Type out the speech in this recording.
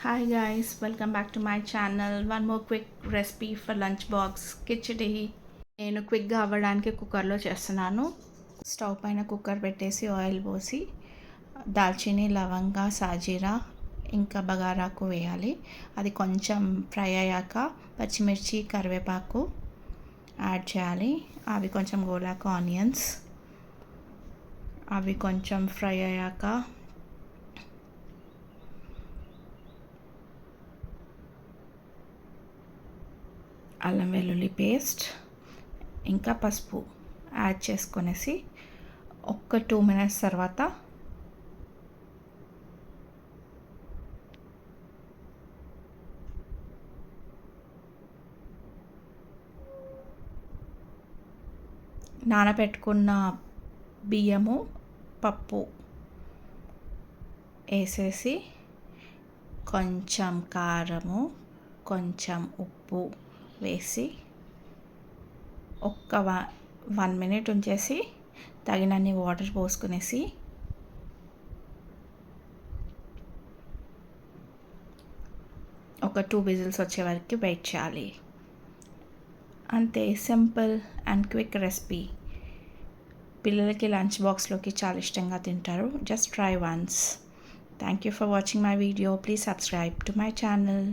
Hi guys, welcome back to my channel. One more quick recipe for lunch box khichdi. నేను క్విక్గా అవ్వడానికి కుక్కర్లో చేస్తున్నాను. స్టవ్ పైన కుక్కర్ పెట్టేసి ఆయిల్ పోసి దాల్చిని, లవంగా, సాజీరా ఇంకా బగారాకు వేయాలి. అది కొంచెం ఫ్రై అయ్యాక పచ్చిమిర్చి, కరివేపాకు యాడ్ చేయాలి. అవి కొంచెం గోలాక ఆనియన్స్, అవి కొంచెం ఫ్రై అయ్యాక అల్లం వెల్లుల్లి పేస్ట్ ఇంకా పసుపు యాడ్ చేసుకొనేసి ఒక్క 2 మినిట్స్ తర్వాత నానబెట్టుకున్న బియ్యము, పప్పు వేసేసి కొంచెం కారము, కొంచెం ఉప్పు వేసి ఒక్క 1 మినిట్ ఉంచేసి తగినన్ని వాటర్ పోసుకునేసి ఒక 2 విజిల్స్ వచ్చే వరకు వెయిట్ చేయాలి. అంతే, సింపుల్ అండ్ క్విక్ రెసిపీ. పిల్లలకి లంచ్ బాక్స్లోకి చాలా ఇష్టంగా తింటారు. Just try once. Thank you for watching my video. Please subscribe to my channel.